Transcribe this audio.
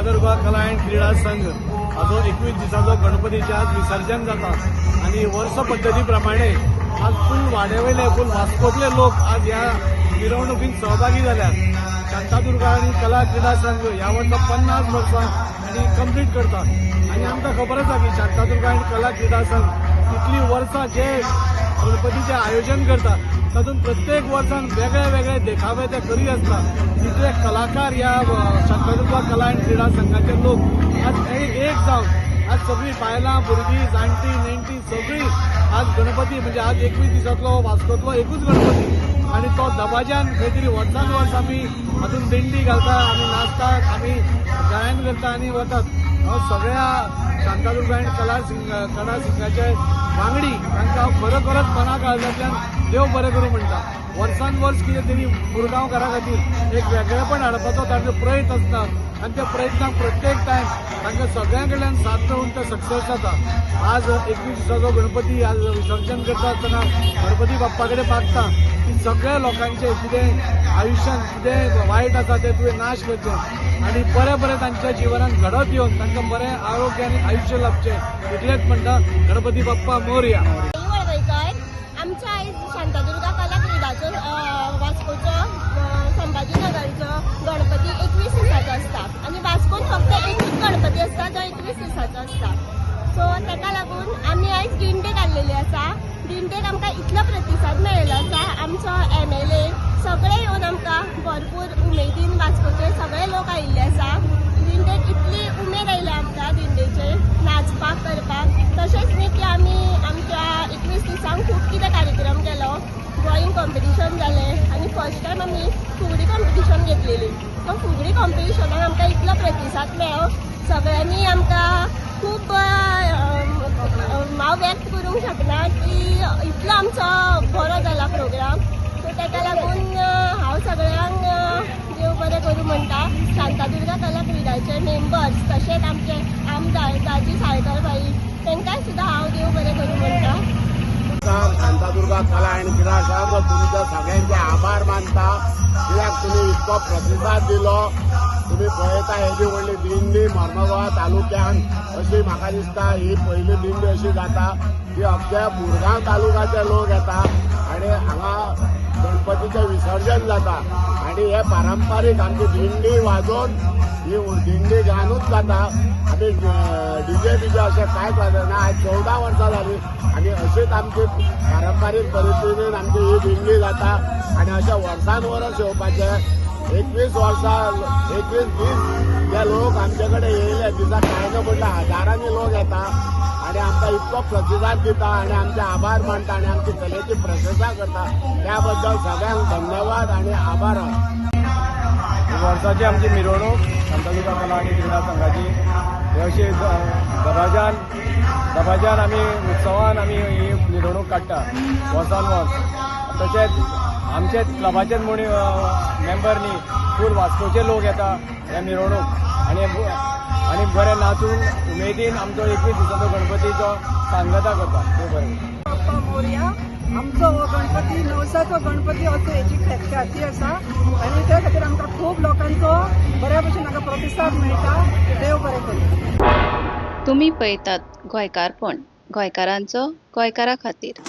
शांतादुर्गा कला अँड क्रीडा संघ हाजो 21 दिसाचो गणपतीचे आज विसर्जन जाता आणि वर्ष पद्धतीप्रमाणे आज फुल वाड्यावयले फुल वास्कोतले लोक आज ह्या मिरवणुकीत सहभागी झाल्यात। शांतादुर्गा आणि कला क्रीडा संघ ह्या वर्सा 50 वर्सां आणि कंप्लीट करता आणि आमकां खबर आसा की शांतादुर्गा आणि कला क्रीडा संघ इतली वर्सां जे गणपतीचे आयोजन करता तातूंत प्रत्येक वर्सान वेगळे वेगळे देखावे ते करीत आसता। तितले कलाकार ह्या शांतादुर्गा कला अँड क्रीडा संघाचे लोक आज एक जावन आज सगळी बायलां भुरगीं जाणटी नेणटी सगळी आज गणपती म्हणजे आज 21 दिसातलो वास्कोतलो एकूच गणपती आणि तो दबाज्यान खंय तरी वर्सान वर्स आमी हातून दिंडी घालता आमी नाचतात आमी गायन करता आनी वतात। सगळ्या शांतादुर्गा अँड कला संघाचे वांगडी तांकां हांव खरोखरच मनाकाळजांतल्यान देव बरें करूं म्हणटा। वर्सान वर्स कितें तरी मुरगांवकारा खातीर एक वेगळेपण हाडपाचो तांचो प्रयत्न आसता आणि त्या प्रयत्नाक प्रत्येक टायम तांकां सगळ्यां कडल्यान साथ मेळून ते सक्सेस जाता। आज 21 दिसाचो गणपती आज विसर्जन करता आसतना गणपती बाप्पा कडेन मागता की सगळ्या लोकांचे कितें आयुश्यांत कितें वायट आसा तें तुवें नाश करचें आणि बरें बरें तांच्या जिवनांत घडत येवन तांकां बरें आरोग्य आनी आयुश्य लाभचें इतलेंच म्हणटा। गणपती बाप्पा मोरया। आमच्या आयज शांतादुर्गा कला क्रीडाचो वास्कोचो संभाजीनगरचो गणपती 21 दिसाचो आसता आणि वास्कोन फक्त एकूच गणपती आसता जो 21 दिसाचो आसता। सो ताका लागून आमी आयज दिंडी काडलेली आसा। दिंडेक आमकां इतलो प्रतिसाद मेळिल्लो आसा। आमचो MLA सगळे येवन आमकां भरपूर उमेदीन वास्कोचे सगळे लोक आयिल्ले आसा। दिंडेक इतली उमेद आयल्या आमकां दिंडेचेर नाचपाक करपाक। तशेंच न्ही की आमी आमच्या 21 दिसांक खूब कितें कार्यक्रम केलो। ड्रॉइंग कॉम्पिटिशन जालें आणि फर्स्ट टायम आमी फुगडी कॉम्पिटिशन घेतलेली। सो फुगडी कॉम्पिटिशनाक आमकां इतलो प्रतिसाद मेळ्ळो। सगळ्यांनी आमकां खूब हांव व्यक्त करूंक शकना की इतलो आमचो बरो जाला प्रोग्राम। सो ताका लागून हांव सगळ्यांक देव बरें करूं म्हणटा। शांतादुर्गा कला क्रीडाचे मेंबर्स तशेंच आमचे आमदार दाजी साळकर बाई तांकांय सुद्दां हांव देव बरें करूं म्हणटा। शांतादुर्गा कला अँड क्रीडा संघ तुमच्या सगळ्यांचे आभार मानता कित्याक तुमी इतको प्रतिसाद दिलो। तुम्ही पळयता हेजी व्हडली दिंडी मर्मगांव तालुक्यान अशी म्हाका दिसता ही पयली दिंडी अशी जाता की अख्ख्या मुरगांव तालुक्याचे लोक येता आणि हांगा गणपतीचें विसर्जन जाता आणि हे पारंपारीक आमची दिंडी वाजोवन ही दिंडी गानूच जाता। आमी DJ बिजे अशें कांयच वाजना। आज 14 वर्सां जालीं आनी अशीच आमची पारंपारीक पद्दतीन आमची ही दिंडी जाता आणि अशें वर्सान वर्स येवपाचें। 21 वर्सां 21 दीस जे लोक आमचे कडेन येयले दिसाक कांय ना म्हटल्यार हजारांनी लोक येता आणि आमकां इतको प्रतिसाद दिता आणि आमचे आभार मानता आणि आमची कलेची प्रशंसा करता। त्या बद्दल सगळ्यांक धन्यवाद आणि आभार। वर्साची आमची मिरवणूक शांतादुर्गा कला आणि क्रीडा संघाची हे अशी दबाज्यान आमी उत्सवान आमी ही मिरवणूक काडटा वर्सान वर्स। तशेंच आमचे क्लबाचेच म्हूण मेंबरनी फूल वास्कोचे लोक येता ह्या मिरवणूक आणि बरें नाचून उमेदीन आमचो 21 दिसाचो गणपतीचो सांगता करता। देव बरें बाप्पा मोरया। आमचो हो गणपती नवसाचो गणपती असो हेची ख्याती आसा आणि त्या खातीर आमकां खूब लोकांचो बऱ्या भशेन हाका प्रतिसाद मेळटा। देव बरें करूं। तुम्ही पळयतात गोंयकारपण, गोंयकारांचो गोंयकारा खातीर।